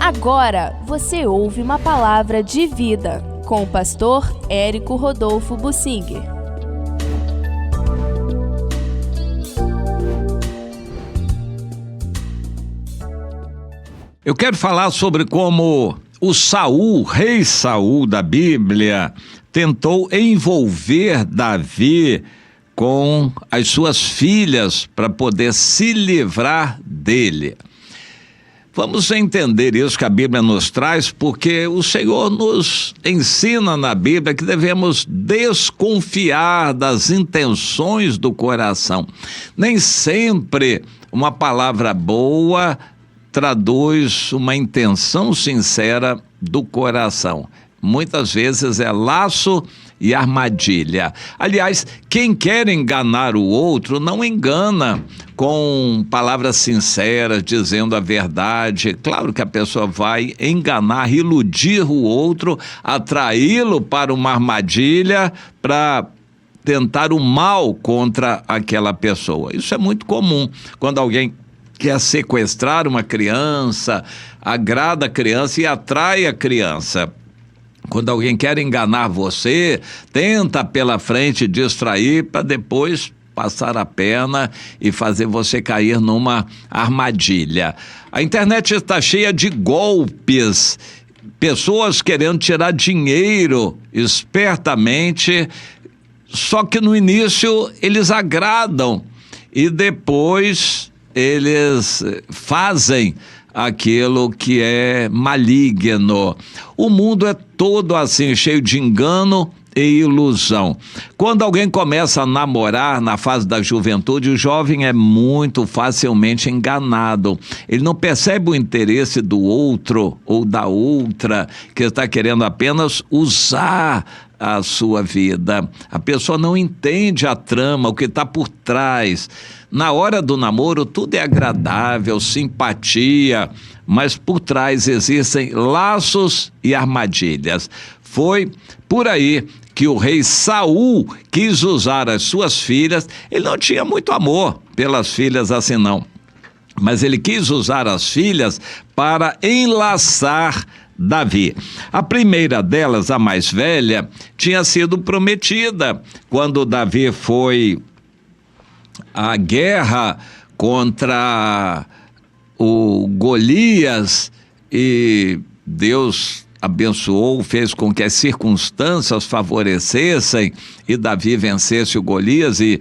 Agora você ouve uma palavra de vida com o pastor Érico Rodolfo Bussinger. Eu quero falar sobre como o Saul, rei Saul da Bíblia, tentou envolver Davi com as suas filhas para poder se livrar dele. Vamos entender isso que a Bíblia nos traz, porque o Senhor nos ensina na Bíblia que devemos desconfiar das intenções do coração. Nem sempre uma palavra boa traduz uma intenção sincera do coração. Muitas vezes é laço e armadilha. Aliás, quem quer enganar o outro não engana com palavras sinceras, dizendo a verdade. Claro que a pessoa vai enganar, iludir o outro, atraí-lo para uma armadilha, para tentar o mal contra aquela pessoa. Isso é muito comum quando alguém quer sequestrar uma criança, agrada a criança e atrai a criança. Quando alguém quer enganar você, tenta pela frente distrair para depois passar a perna e fazer você cair numa armadilha. A internet está cheia de golpes, pessoas querendo tirar dinheiro espertamente, só que no início eles agradam e depois eles fazem aquilo que é maligno. O mundo é todo assim, cheio de engano e ilusão. Quando alguém começa a namorar na fase da juventude, o jovem é muito facilmente enganado. Ele não percebe o interesse do outro ou da outra, que está querendo apenas usar a sua vida. A pessoa não entende a trama, o que está por trás. Na hora do namoro, tudo é agradável, simpatia, mas por trás existem laços e armadilhas. Foi por aí que o rei Saul quis usar as suas filhas. Ele não tinha muito amor pelas filhas assim não, mas ele quis usar as filhas para enlaçar Davi. A primeira delas, a mais velha, tinha sido prometida quando Davi foi à guerra contra o Golias e Deus abençoou, fez com que as circunstâncias favorecessem e Davi vencesse o Golias e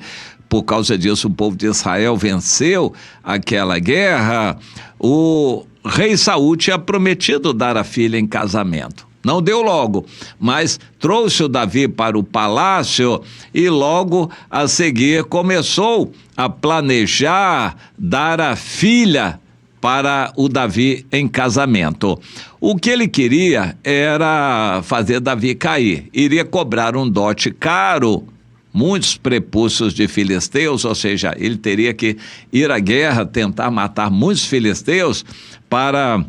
por causa disso o povo de Israel venceu aquela guerra. O rei Saul tinha prometido dar a filha em casamento. Não deu logo, mas trouxe o Davi para o palácio e logo a seguir começou a planejar dar a filha para o Davi em casamento. O que ele queria era fazer Davi cair. Iria cobrar um dote caro, muitos prepúcios de filisteus, ou seja, ele teria que ir à guerra, tentar matar muitos filisteus para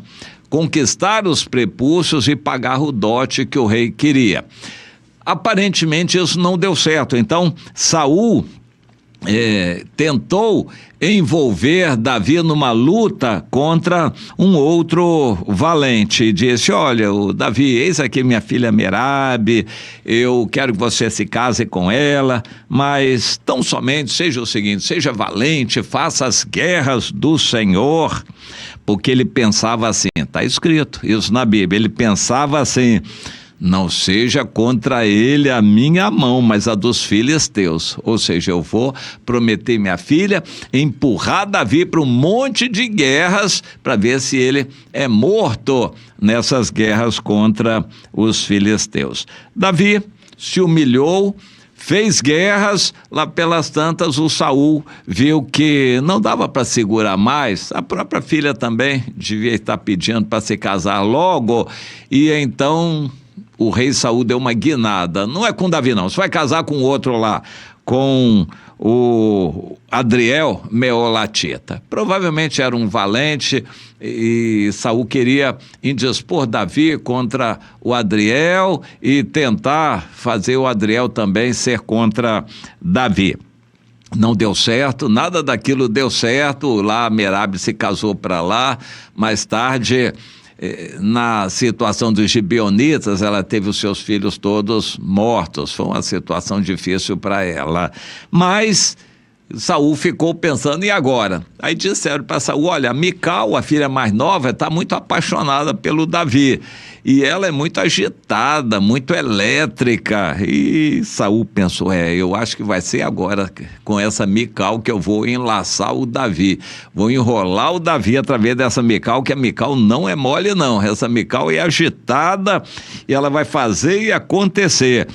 conquistar os prepúcios e pagar o dote que o rei queria. Aparentemente isso não deu certo, então Saul tentou envolver Davi numa luta contra um outro valente e disse: olha, Davi, eis aqui minha filha Merabe, eu quero que você se case com ela, mas tão somente seja o seguinte, seja valente, faça as guerras do Senhor, porque ele pensava assim, está escrito isso na Bíblia, ele pensava assim: não seja contra ele a minha mão, mas a dos filisteus. Ou seja, eu vou prometer minha filha, empurrar Davi para um monte de guerras para ver se ele é morto nessas guerras contra os filisteus. Davi se humilhou, fez guerras, lá pelas tantas o Saul viu que não dava para segurar mais, a própria filha também devia estar pedindo para se casar logo, e então o rei Saul deu uma guinada. Não é com Davi não, você vai casar com outro lá, com o Adriel Meolatita. Provavelmente era um valente e Saul queria indispor Davi contra o Adriel e tentar fazer o Adriel também ser contra Davi. Não deu certo, nada daquilo deu certo. Lá Merabe se casou para lá, mais tarde na situação dos gibeonitas, ela teve os seus filhos todos mortos. Foi uma situação difícil para ela. Mas Saul ficou pensando, e agora? Aí disseram para Saul, olha, Mical, a filha mais nova, está muito apaixonada pelo Davi. E ela é muito agitada, muito elétrica. E Saul pensou, eu acho que vai ser agora com essa Mical que eu vou enlaçar o Davi. Vou enrolar o Davi através dessa Mical, que a Mical não é mole não. Essa Mical é agitada e ela vai fazer e acontecer.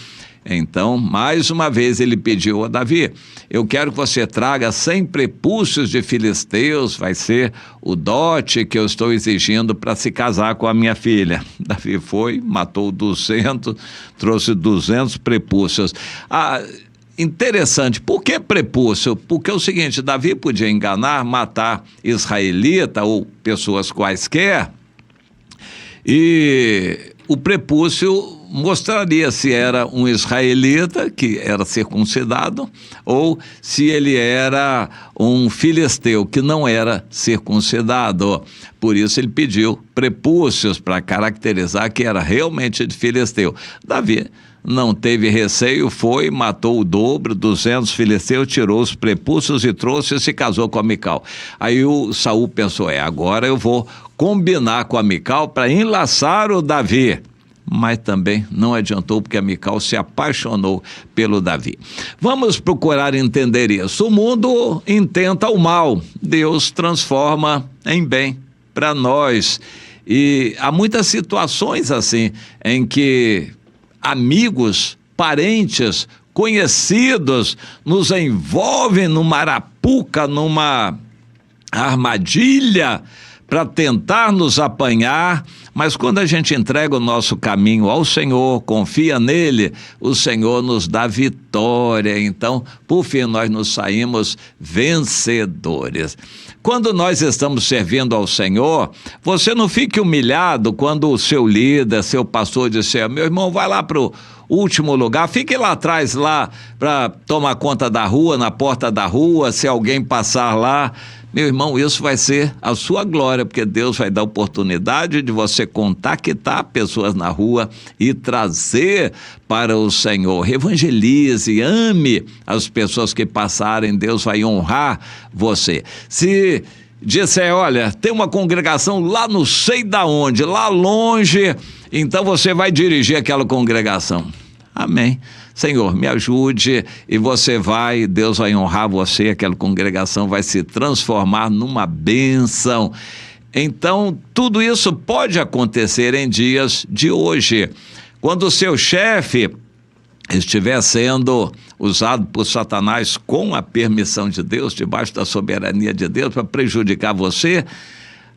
Então, mais uma vez ele pediu a Davi, eu quero que você traga 100 prepúcios de filisteus, vai ser o dote que eu estou exigindo para se casar com a minha filha. Davi foi, matou 200, trouxe 200 prepúcios. Interessante, por que prepúcio? Porque é o seguinte, Davi podia enganar, matar israelita ou pessoas quaisquer, e o prepúcio mostraria se era um israelita que era circuncidado ou se ele era um filisteu que não era circuncidado. Por isso ele pediu prepúcios para caracterizar que era realmente de filisteu. Davi não teve receio, foi, matou o dobro, 200 filisteus, tirou os prepúcios e trouxe e se casou com a Mical. Aí o Saul pensou, agora eu vou combinar com a Mical para enlaçar o Davi. Mas também não adiantou, porque a Mical se apaixonou pelo Davi. Vamos procurar entender isso. O mundo intenta o mal, Deus transforma em bem para nós. E há muitas situações assim, em que amigos, parentes, conhecidos nos envolvem numa arapuca, numa armadilha, para tentar nos apanhar, mas quando a gente entrega o nosso caminho ao Senhor, confia nele, o Senhor nos dá vitória. Então, por fim, nós nos saímos vencedores. Quando nós estamos servindo ao Senhor, você não fique humilhado quando o seu líder, seu pastor disser, meu irmão, vai lá para o último lugar, fique lá atrás, lá para tomar conta da rua, na porta da rua, se alguém passar lá. Meu irmão, isso vai ser a sua glória, porque Deus vai dar oportunidade de você contactar pessoas na rua e trazer para o Senhor. Evangelize, ame as pessoas que passarem, Deus vai honrar você. Se disser, olha, tem uma congregação lá não sei da onde, lá longe, então você vai dirigir aquela congregação. Amém. Senhor, me ajude, e você vai, Deus vai honrar você, aquela congregação vai se transformar numa bênção. Então, tudo isso pode acontecer em dias de hoje. Quando o seu chefe estiver sendo usado por Satanás com a permissão de Deus, debaixo da soberania de Deus, para prejudicar você,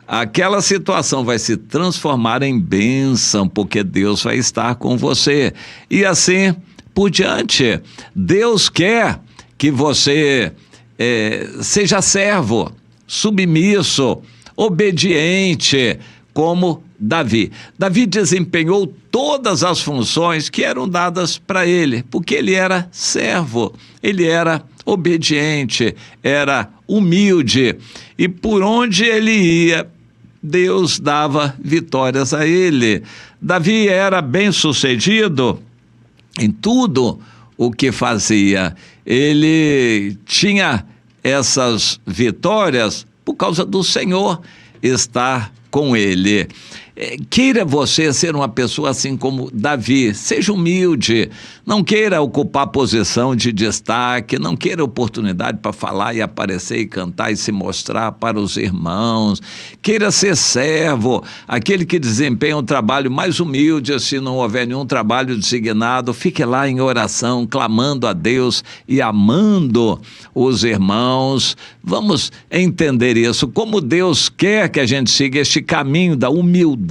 aquela situação vai se transformar em bênção, porque Deus vai estar com você. E assim por diante, Deus quer que você seja servo, submisso, obediente, como Davi. Davi desempenhou todas as funções que eram dadas para ele, porque ele era servo, ele era obediente, era humilde, e por onde ele ia, Deus dava vitórias a ele. Davi era bem-sucedido em tudo o que fazia. Ele tinha essas vitórias por causa do Senhor estar com ele. Queira você ser uma pessoa assim como Davi, seja humilde, não queira ocupar posição de destaque, não queira oportunidade para falar e aparecer e cantar e se mostrar para os irmãos, queira ser servo, aquele que desempenha um trabalho mais humilde, se não houver nenhum trabalho designado, fique lá em oração, clamando a Deus e amando os irmãos. Vamos entender isso, como Deus quer que a gente siga este caminho da humildade.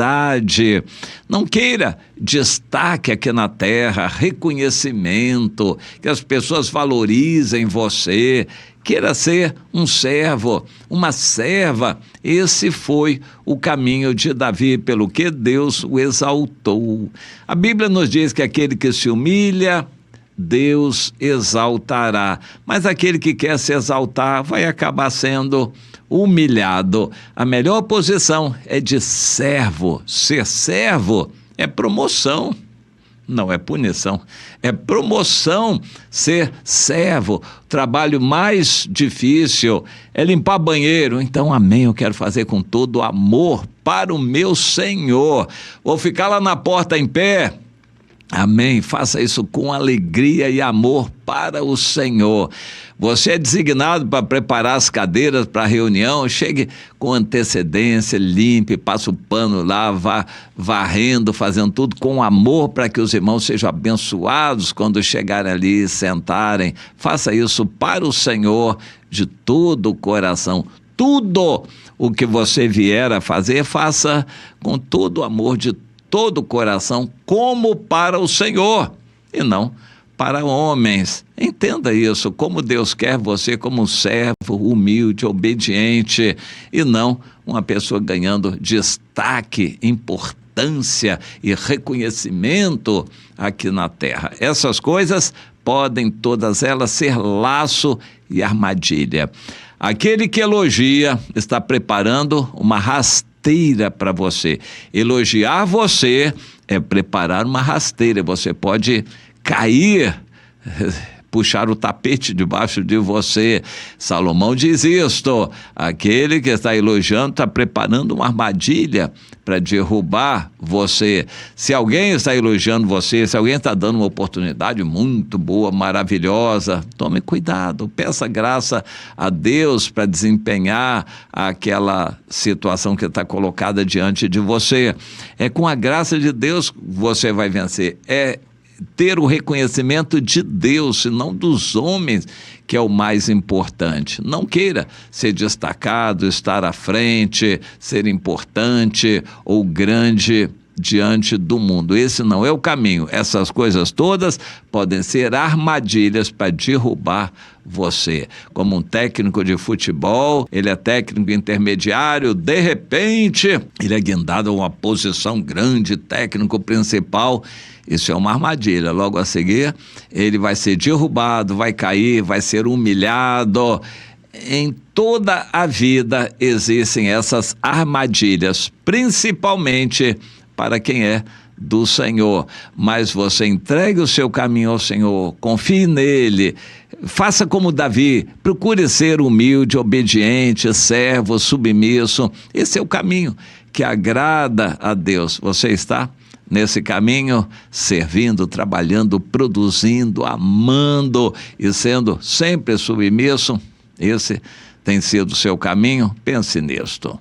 Não queira destaque aqui na terra, reconhecimento, que as pessoas valorizem você. Queira ser um servo, uma serva. Esse foi o caminho de Davi, pelo que Deus o exaltou. A Bíblia nos diz que aquele que se humilha, Deus exaltará, mas aquele que quer se exaltar vai acabar sendo humilhado. A melhor posição é de servo. Ser servo é promoção. Não é punição, é promoção. Ser servo, o trabalho mais difícil é limpar banheiro. Então, amém, eu quero fazer com todo amor para o meu Senhor. Vou ficar lá na porta em pé. Amém, faça isso com alegria e amor para o Senhor. Você é designado para preparar as cadeiras para a reunião, chegue com antecedência, limpe, passa o pano lá, vá varrendo, fazendo tudo com amor para que os irmãos sejam abençoados quando chegarem ali e sentarem. Faça isso para o Senhor de todo o coração. Tudo o que você vier a fazer, faça com todo o amor de todo o coração, como para o Senhor, e não para homens. Entenda isso, como Deus quer você como um servo humilde, obediente, e não uma pessoa ganhando destaque, importância e reconhecimento aqui na terra. Essas coisas podem todas elas ser laço e armadilha. Aquele que elogia está preparando uma rasteira para você. Elogiar você é preparar uma rasteira. Você pode cair, puxar o tapete debaixo de você. Salomão diz isto: aquele que está elogiando está preparando uma armadilha para derrubar você. Se alguém está elogiando você, se alguém está dando uma oportunidade muito boa, maravilhosa, tome cuidado, peça graça a Deus para desempenhar aquela situação que está colocada diante de você. É com a graça de Deus que você vai vencer. É ter o reconhecimento de Deus e não dos homens, que é o mais importante. Não queira ser destacado, estar à frente, ser importante ou grande diante do mundo. Esse não é o caminho. Essas coisas todas podem ser armadilhas para derrubar você. Como um técnico de futebol, ele é técnico intermediário, de repente ele é guindado a uma posição grande, técnico principal. Isso é uma armadilha. Logo a seguir, ele vai ser derrubado, vai cair, vai ser humilhado. Em toda a vida existem essas armadilhas, principalmente para quem é do Senhor. Mas você entregue o seu caminho ao Senhor, confie nele, faça como Davi, procure ser humilde, obediente, servo, submisso. Esse é o caminho que agrada a Deus. Você está nesse caminho, servindo, trabalhando, produzindo, amando e sendo sempre submisso? Esse tem sido o seu caminho? Pense nisto.